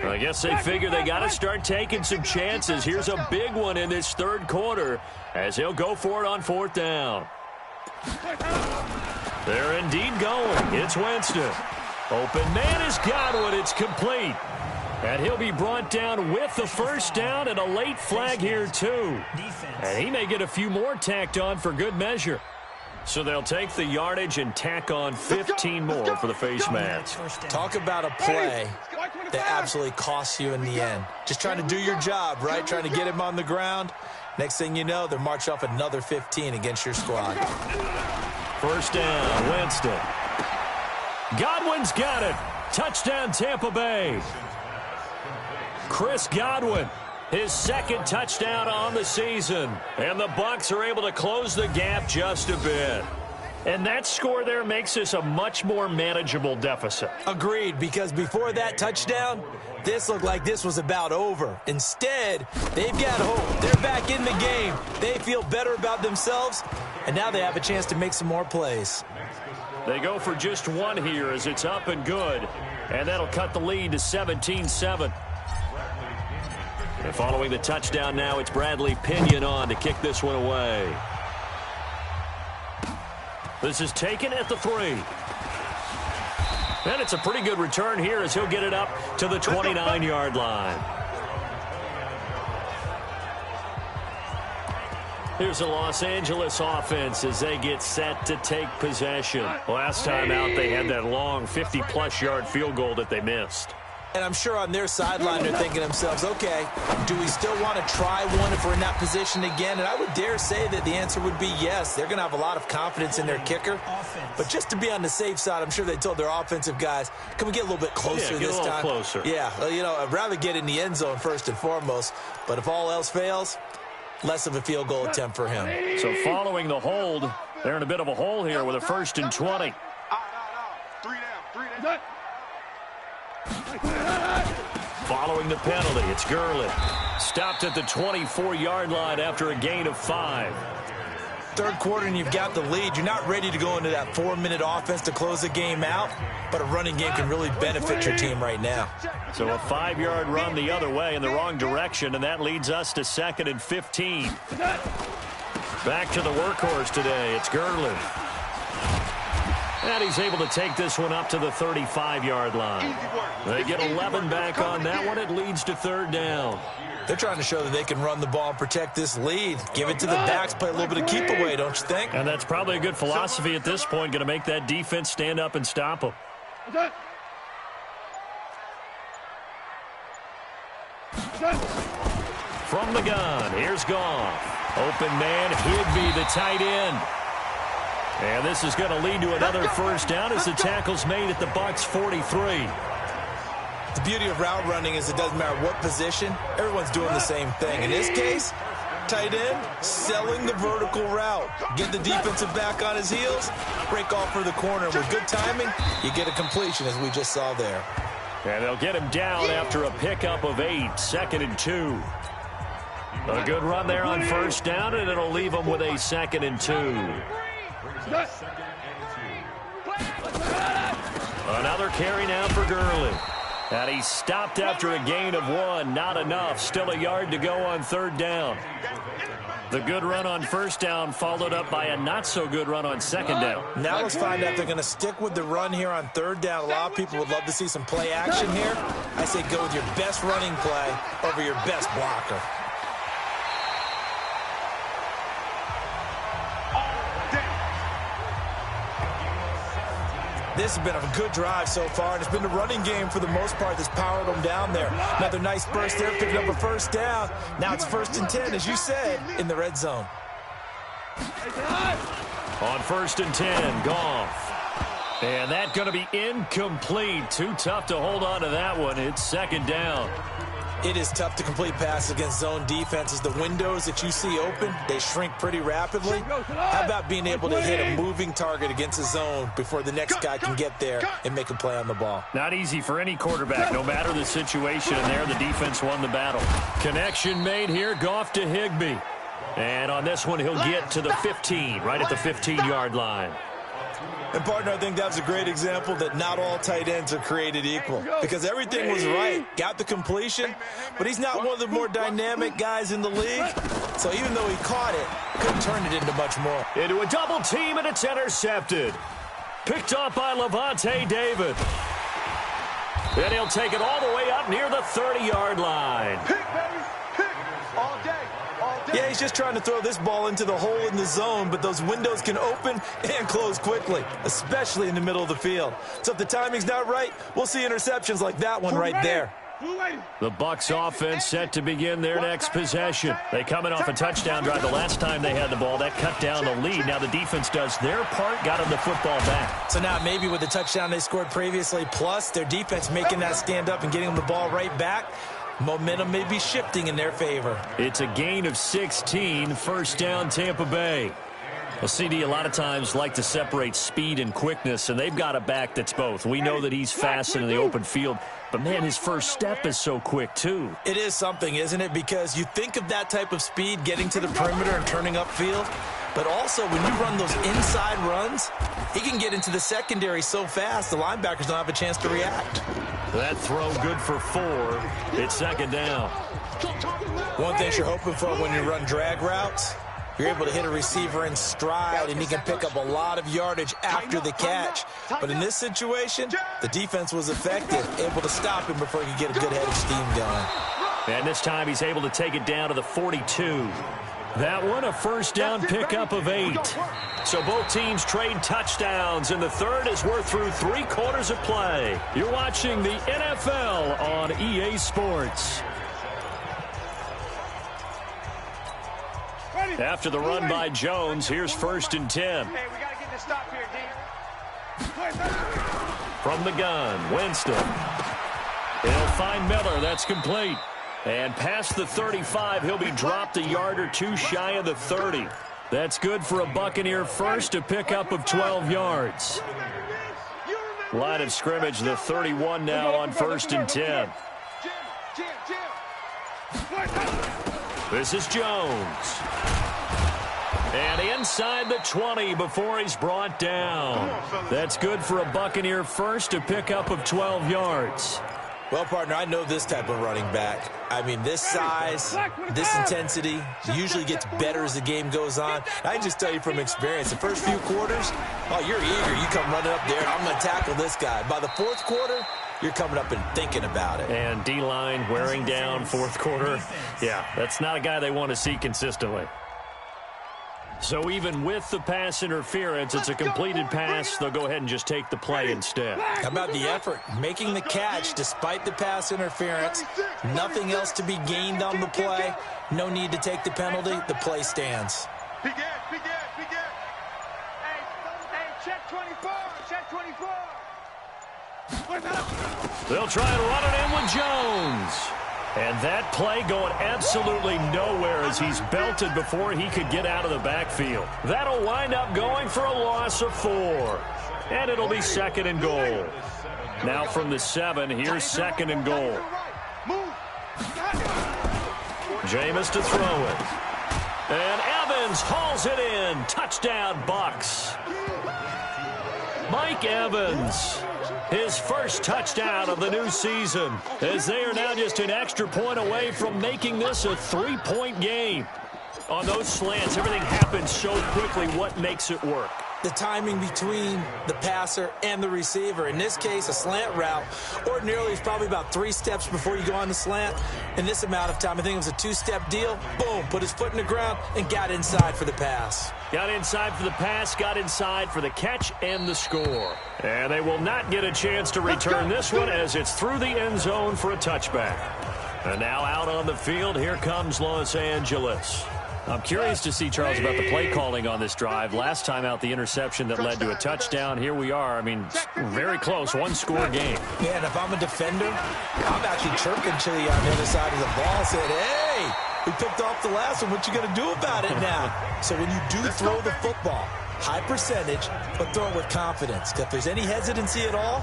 I guess they figure they got to start taking some chances. Here's a big one in this 3rd quarter as he'll go for it on 4th down. They're indeed going. It's Winston. Open man is Godwin. It's complete. And he'll be brought down with the first down and a late flag here too. And he may get a few more tacked on for good measure. So they'll take the yardage and tack on 15 more for the face mask. Talk about a play that absolutely costs you in the end. Just trying to do your job, right? Trying to get him on the ground. Next thing you know, they're marching off another 15 against your squad. First down, Winston. Godwin's got it. Touchdown, Tampa Bay. Chris Godwin, his 2nd touchdown on the season. And the Bucs are able to close the gap just a bit. And that score there makes this a much more manageable deficit. Agreed, because before that touchdown, this looked like this was about over. Instead, they've got hope. They're back in the game. They feel better about themselves, and now they have a chance to make some more plays. They go for just one here as it's up and good. And that'll cut the lead to 17-7. And following the touchdown now, it's Bradley Pinion on to kick this one away. This is taken at the 3. And it's a pretty good return here as he'll get it up to the 29-yard line. Here's the Los Angeles offense as they get set to take possession. Last time out, they had that long 50-plus yard field goal that they missed. And I'm sure on their sideline they're thinking to themselves, okay, do we still want to try one if we're in that position again? And I would dare say that the answer would be yes. They're going to have a lot of confidence in their kicker. But just to be on the safe side, I'm sure they told their offensive guys, can we get a little bit closer this time? Get a little closer. Yeah, you know, I'd rather get in the end zone first and foremost. But if all else fails, less of a field goal attempt for him. So following the hold, they're in a bit of a hole here with a 1st and 20. 3 down. Following the penalty, it's Gurley. Stopped at the 24-yard line after a gain of 5. 3rd quarter and you've got the lead. You're not ready to go into that 4-minute offense to close the game out, but a running game can really benefit your team right now. So a 5-yard run the other way in the wrong direction, and that leads us to 2nd and 15. Back to the workhorse today. It's Gurley. And he's able to take this one up to the 35-yard line. They get 11 back on that one. It leads to third down. They're trying to show that they can run the ball and protect this lead. Give it to the backs, play a little bit of keep away, don't you think? And that's probably a good philosophy at this point, going to make that defense stand up and stop them. From the gun, here's Goff. Open man, Higbee, the tight end. And this is going to lead to another first down as the tackle's made at the Bucs 43. The beauty of route running is it doesn't matter what position. Everyone's doing the same thing. In this case, tight end, selling the vertical route. Get the defensive back on his heels, break off for the corner. With good timing, you get a completion, as we just saw there. And they'll get him down after a pickup of 8, 2nd and 2. A good run there on first down, and it'll leave them with a 2nd and 2. Another carry now for Gurley. And he stopped after a gain of 1. Not enough. Still a yard to go on third down. The good run on first down followed up by a not-so-good run on second down. Now let's find out if they're going to stick with the run here on third down. A lot of people would love to see some play action here. I say go with your best running play over your best blocker. This has been a good drive so far, and it's been the running game for the most part that's powered them down there. Another nice burst there, picking up a first down. Now it's 1st and 10, as you said, in the red zone. On 1st and 10, Goff. And that's going to be incomplete. Too tough to hold on to that one. It's 2nd down. It is tough to complete passes against zone defenses. The windows that you see open, they shrink pretty rapidly. How about being able to hit a moving target against a zone before the next guy can get there and make a play on the ball? Not easy for any quarterback, no matter the situation. And there, the defense won the battle. Connection made here, Goff to Higbee. And on this one, he'll get to the 15, right at the 15-yard line. And, partner, I think that was a great example that not all tight ends are created equal. Because everything was right. Got the completion, but he's not one of the more dynamic guys in the league. So even though he caught it, couldn't turn it into much more. Into a double team, and it's intercepted. Picked up by Levante David. And he'll take it all the way up near the 30-yard line. Pick, baby. Pick. All day. Yeah, he's just trying to throw this ball into the hole in the zone, but those windows can open and close quickly, especially in the middle of the field. So if the timing's not right, we'll see interceptions like that one right there. The Bucs offense set to begin their next possession. They coming off a touchdown drive. The last time they had the ball, that cut down the lead. Now the defense does their part, got them the football back. So now maybe with the touchdown they scored previously, plus their defense making that stand up and getting them the ball right back, momentum may be shifting in their favor. It's a gain of 16, first down Tampa Bay. Well, CD a lot of times like to separate speed and quickness, and they've got a back that's both. We know that he's fast in the open field, but, man, his first step is so quick, too. It is something, isn't it? Because you think of that type of speed getting to the perimeter and turning upfield, but also when you run those inside runs, he can get into the secondary so fast the linebackers don't have a chance to react. That throw good for 4. It's 2nd down. One thing you're hoping for when you run drag routes, you're able to hit a receiver in stride, and he can pick up a lot of yardage after the catch. But in this situation, the defense was effective, able to stop him before he could get a good head of steam going. And this time he's able to take it down to the 42. That one, a first down pickup of 8. So both teams trade touchdowns, and the third as we're through 3 quarters of play. You're watching the NFL on EA Sports. After the run by Jones, here's 1st and 10. Hey, we got to get this stop here, D. From the gun, Winston. He'll find Miller. That's complete. And past the 35, he'll be dropped a yard or 2 shy of the 30. That's good for a Buccaneer first, a pickup of 12 yards. Line of scrimmage, the 31 now on 1st and 10. This is Jones. And inside the 20 before he's brought down. That's good for a Buccaneer first, a pickup of 12 yards. Well, partner, I know this type of running back. I mean, this size, this intensity usually gets better as the game goes on. I can just tell you from experience, the first few quarters, oh, you're eager. You come running up there, I'm going to tackle this guy. By the fourth quarter, you're coming up and thinking about it. And D-line wearing down fourth quarter. Yeah, that's not a guy they want to see consistently. So even with the pass interference, it's a completed pass. They'll go ahead and just take the play instead. How about the effort? Making the catch despite the pass interference. Nothing else to be gained on the play. No need to take the penalty. The play stands. Hey, check 24. Check 24. They'll try and run it in with Jones. And that play going absolutely nowhere as he's belted before he could get out of the backfield. That'll wind up going for a loss of 4. And it'll be 2nd and goal. Now from the 7, here's 2nd and goal. Jameis to throw it. And Evans hauls it in. Touchdown, Bucs. Mike Evans. His first touchdown of the new season, as they are now just an extra point away from making this a 3-point game. On those slants, everything happens so quickly. What makes it work? The timing between the passer and the receiver. In this case, a slant route ordinarily is probably about 3 steps before you go on the slant. In this amount of time, I think it was a 2-step deal. Boom, put his foot in the ground and got inside for the pass. Got inside for the pass, got inside for the catch and the score. And they will not get a chance to return this one as it's through the end zone for a touchback. And now out on the field, here comes Los Angeles. I'm curious to see, Charles, about the play calling on this drive. Last time out, the interception that led to a touchdown. Here we are. I mean, very close, 1-score game. Yeah, and if I'm a defender, I'm actually chirping to you on the other side of the ball, saying, hey, we picked off the last one. What you going to do about it now? So when you do throw the football, high percentage, but throw it with confidence. Because if there's any hesitancy at all,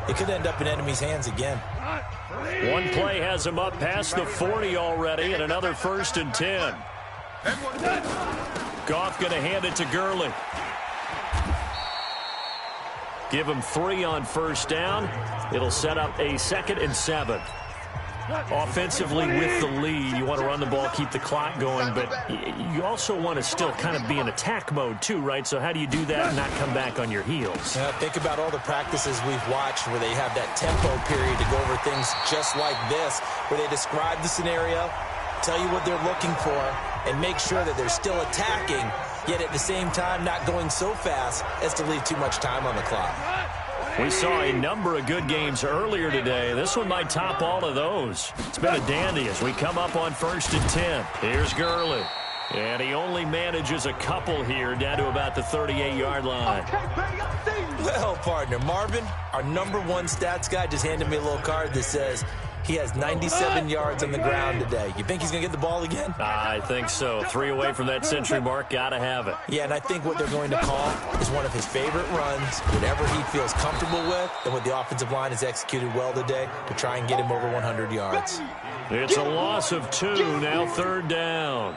it could end up in enemy's hands again. One play has him up past the 40 already, and another 1st and 10. Goff going to hand it to Gurley. Give him 3 on 1st down. It'll set up a 2nd and 7. Offensively with the lead, you want to run the ball, keep the clock going, but you also want to still kind of be in attack mode too, right? So how do you do that and not come back on your heels? Think about all the practices we've watched where they have that tempo period to go over things just like this, where they describe the scenario, tell you what they're looking for, and make sure that they're still attacking, yet at the same time not going so fast as to leave too much time on the clock. We saw a number of good games earlier today. This one might top all of those. It's been a dandy as we come up on 1st and 10. Here's Gurley. And he only manages a couple here down to about the 38-yard line. Well, partner, Marvin, our #1 stats guy, just handed me a little card that says he has 97 yards on the ground today. You think he's going to get the ball again? I think so. 3 away from that century mark. Got to have it. Yeah, and I think what they're going to call is one of his favorite runs, whatever he feels comfortable with, and what the offensive line has executed well today to try and get him over 100 yards. It's a loss of 2, now 3rd down.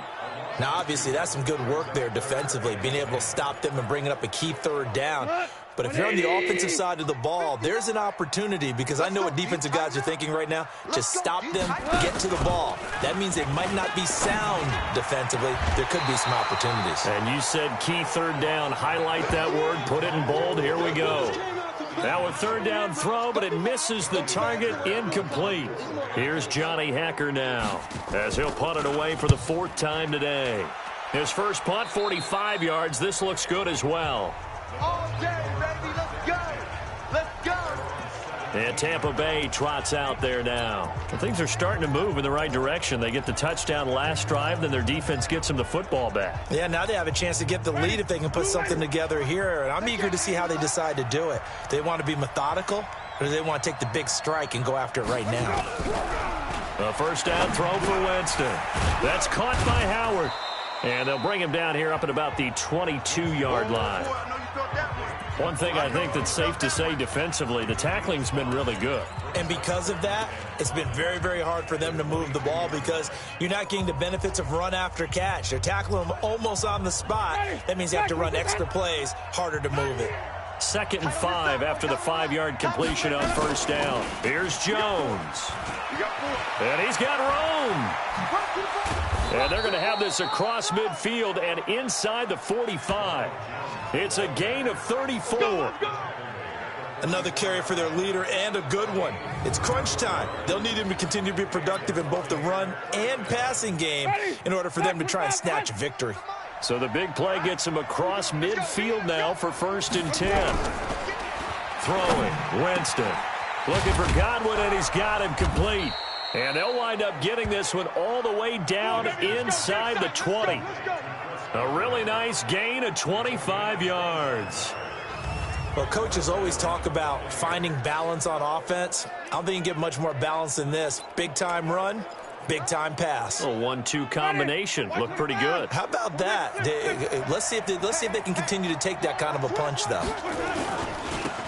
Now, obviously, that's some good work there defensively, being able to stop them and bringing up a key 3rd down. But if you're on the offensive side of the ball, there's an opportunity, because I know what defensive guys are thinking right now. Just stop them, get to the ball. That means they might not be sound defensively. There could be some opportunities. And you said key 3rd down. Highlight that word, put it in bold. Here we go. Now a 3rd down throw, but it misses the target. Incomplete. Here's Johnny Hecker now, as he'll punt it away for the 4th time today. His first punt, 45 yards. This looks good as well. All day, baby. Let's go. Let's go. And Tampa Bay trots out there now. Well, things are starting to move in the right direction. They get the touchdown last drive, then their defense gets them the football back. Yeah, now they have a chance to get the lead if they can put something together here. And I'm eager to see how they decide to do it. Do they want to be methodical, or do they want to take the big strike and go after it right now? A 1st down throw for Winston. That's caught by Howard. And they'll bring him down here up at about the 22-yard line. One thing I think that's safe to say defensively, the tackling's been really good. And because of that, it's been very, very hard for them to move the ball, because you're not getting the benefits of run after catch. They're tackling them almost on the spot. That means you have to run extra plays, harder to move it. 2nd and 5 after the 5-yard completion on first down. Here's Jones. And he's got room. And they're going to have this across midfield and inside the 45. It's a gain of 34. Another carry for their leader and a good one. It's crunch time. They'll need him to continue to be productive in both the run and passing game in order for them to try and snatch a victory. So the big play gets him across midfield now for 1st and 10. Throwing, Winston. Looking for Godwin, and he's got him complete. And they'll wind up getting this one all the way down inside the 20. A really nice gain of 25 yards. Well, coaches always talk about finding balance on offense. I don't think you can get much more balance than this. Big-time run, big-time pass. A 1-2 combination. Looked pretty good. How about that? Let's see if they can continue to take that kind of a punch, though.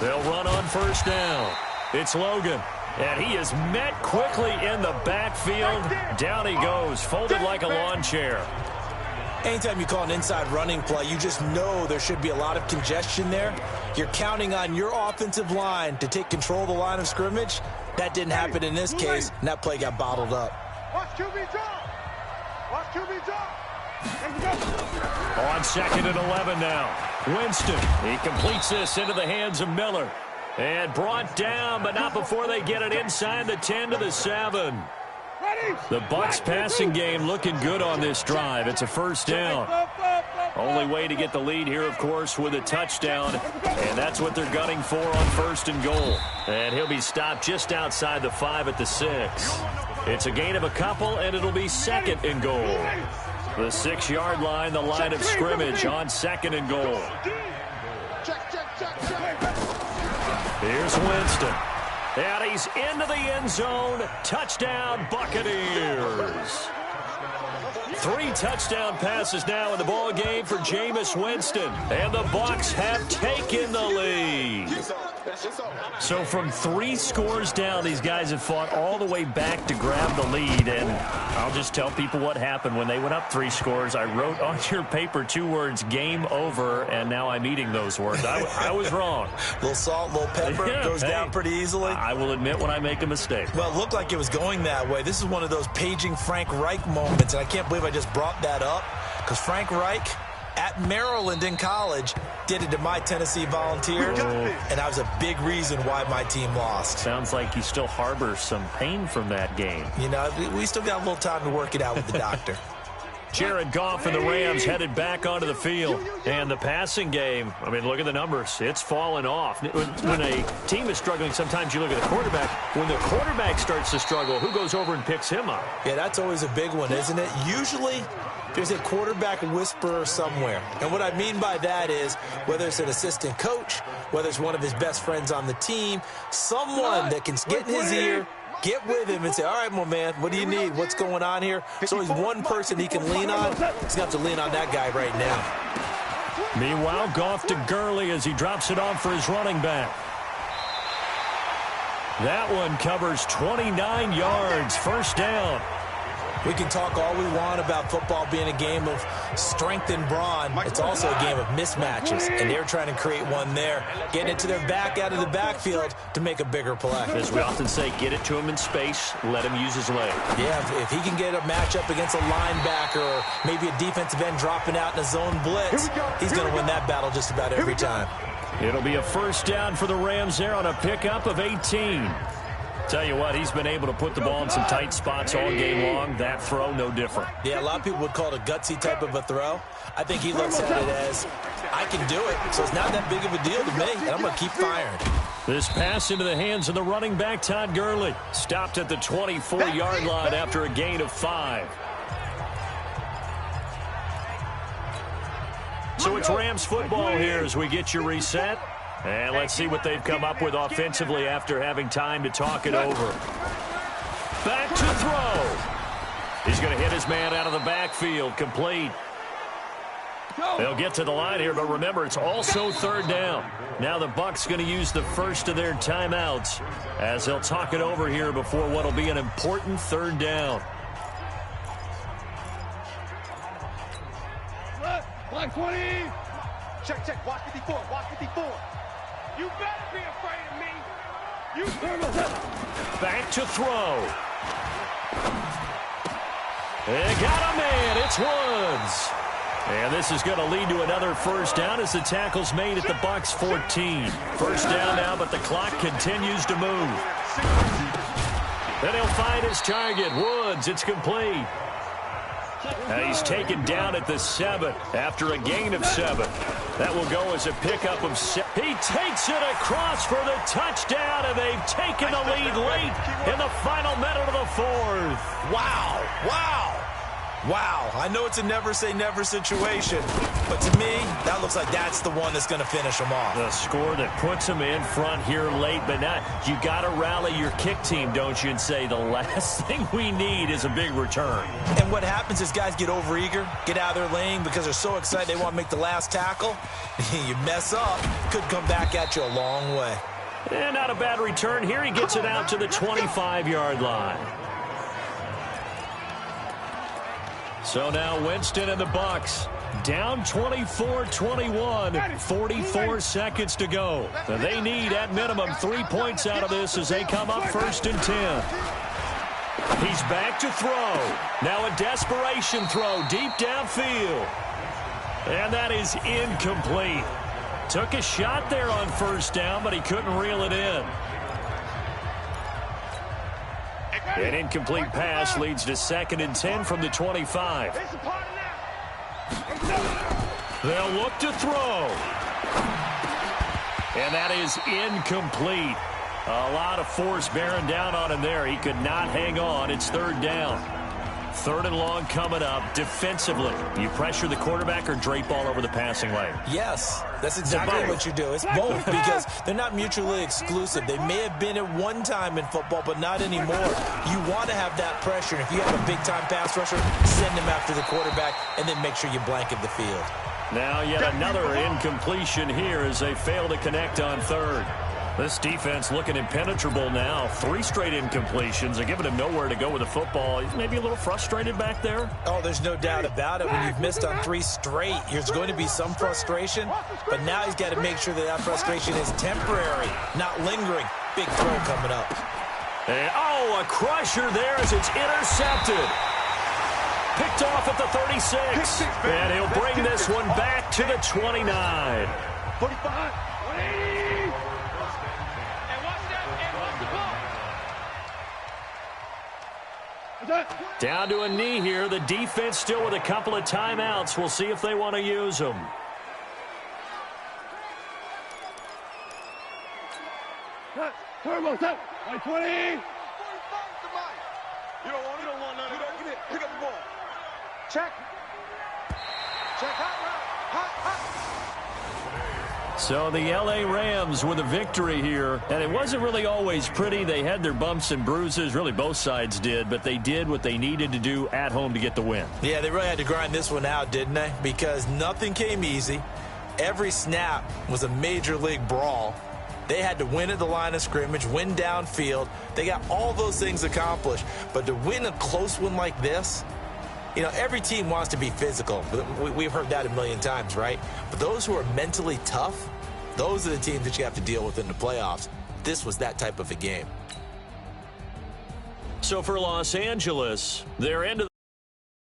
They'll run on first down. It's Logan. And he is met quickly in the backfield. Down he goes, folded like a lawn chair. Anytime you call an inside running play, you just know there should be a lot of congestion there. You're counting on your offensive line to take control of the line of scrimmage. That didn't happen in this case, and that play got bottled up. Watch QB drop. Watch QB drop. On 2nd and 11 now. Winston, he completes this into the hands of Miller. And brought down, but not before they get it inside the 10 to the 7. The Bucs passing game looking good on this drive. It's a first down. Only way to get the lead here, of course, with a touchdown. And that's what they're gunning for on 1st and goal. And he'll be stopped just outside the 5 at the 6. It's a gain of a couple, and it'll be 2nd and goal. The 6-yard line, the line of scrimmage on 2nd and goal. Here's Winston. And he's into the end zone. Touchdown, Buccaneers. 3 touchdown passes now in the ball game for Jameis Winston. And the Bucs have taken the lead. So from 3 scores down, these guys have fought all the way back to grab the lead. And I'll just tell people what happened when they went up 3 scores. I wrote on your paper 2 words, game over, and now I'm eating those words. I was wrong. A little salt, a little pepper, goes down pretty easily. I will admit when I make a mistake. Well, it looked like it was going that way. This is one of those paging Frank Reich moments, and I can't believe I just brought that up, because Frank Reich at Maryland in college did it to my Tennessee Volunteers, and that was a big reason why my team lost. Sounds like you still harbor some pain from that game. You know, we still got a little time to work it out with the doctor. Jared Goff and the Rams headed back onto the field. And the passing game, I mean, look at the numbers. It's fallen off. When a team is struggling, sometimes you look at the quarterback. When the quarterback starts to struggle, who goes over and picks him up? Yeah, that's always a big one, isn't it? Usually, there's a quarterback whisperer somewhere. And what I mean by that is, whether it's an assistant coach, whether it's one of his best friends on the team, someone that can get in his ear, get with him and say, all right, my man, what do you need? What's going on here? So he's one person he can lean on. He's going to have to lean on that guy right now. Meanwhile, Goff to Gurley as he drops it off for his running back. That one covers 29 yards, first down. We can talk all we want about football being a game of strength and brawn. It's also a game of mismatches, and they're trying to create one there, getting it to their back out of the backfield to make a bigger play. As we often say, get it to him in space, let him use his leg. Yeah, if he can get a matchup against a linebacker or maybe a defensive end dropping out in a zone blitz, he's going to win that battle just about every time. It'll be a first down for the Rams there on a pickup of 18. Tell you what, he's been able to put the ball in some tight spots all game long. That throw, no different. Yeah, a lot of people would call it a gutsy type of a throw. I think he looks at it as, I can do it, so it's not that big of a deal to me, and I'm going to keep firing. This pass into the hands of the running back, Todd Gurley. Stopped at the 24-yard line after a gain of 5. So it's Rams football here as we get you reset. And let's see what they've come up with offensively after having time to talk it over. Back to throw. He's going to hit his man out of the backfield. Complete. They'll get to the line here, but remember, it's also third down. Now the Bucs going to use the first of their timeouts as they'll talk it over here before what will be an important third down. Block 20. Check, watch 54, watch 54. You better be afraid of me. You Back to throw. They got a man. It's Woods. And this is going to lead to another first down as the tackle's made at the Bucs 14. First down now, but the clock continues to move. Then he'll find his target. Woods, it's complete. Now he's taken down at the 7 after a gain of 7. That will go as a pickup of 7. He takes it across for the touchdown, and they've taken the lead late in the final minute of the 4th. Wow, wow. Wow, I know it's a never-say-never situation, but to me, that looks like that's the one that's going to finish them off. The score that puts them in front here late, but now you got to rally your kick team, don't you, and say the last thing we need is a big return. And what happens is guys get overeager, get out of their lane because they're so excited they want to make the last tackle. You mess up, could come back at you a long way. And not a bad return here. He gets it out to the 25-yard line. So now Winston and the Bucs down 24-21, 44 seconds to go. They need at minimum 3 points out of this as they come up 1st and 10. He's back to throw. Now a desperation throw deep downfield. And that is incomplete. Took a shot there on first down, but he couldn't reel it in. An incomplete pass leads to 2nd and 10 from the 25. They'll look to throw. And that is incomplete. A lot of force bearing down on him there. He could not hang on. It's 3rd down. 3rd and long coming up. Defensively, you pressure the quarterback or drape all over the passing lane? Yes, that's exactly what you do. It's both because they're not mutually exclusive. They may have been at one time in football, but not anymore. You want to have that pressure. And if you have a big-time pass rusher, send him after the quarterback and then make sure you blanket the field. Now yet another incompletion here as they fail to connect on 3rd. This defense looking impenetrable now. 3 straight incompletions. They're giving him nowhere to go with the football. He's maybe a little frustrated back there. Oh, there's no doubt about it. When you've missed on 3 straight, there's going to be some frustration. But now he's got to make sure that that frustration is temporary, not lingering. Big throw coming up. And, a crusher there as it's intercepted. Picked off at the 36. And he'll bring this one back to the 29. 45. Down to a knee here. The defense still with a couple of timeouts. We'll see if they want to use them. Turbo, 20. You don't want none of that. Pick up the ball. Check. Hot. So the L.A. Rams with a victory here, and it wasn't really always pretty. They had their bumps and bruises. Really, both sides did, but they did what they needed to do at home to get the win. Yeah, they really had to grind this one out, didn't they? Because nothing came easy. Every snap was a major league brawl. They had to win at the line of scrimmage, win downfield. They got all those things accomplished. But to win a close one like this, you know, every team wants to be physical. We've heard that a million times, right? But those who are mentally tough, those are the teams that you have to deal with in the playoffs. This was that type of a game. So for Los Angeles, they're into the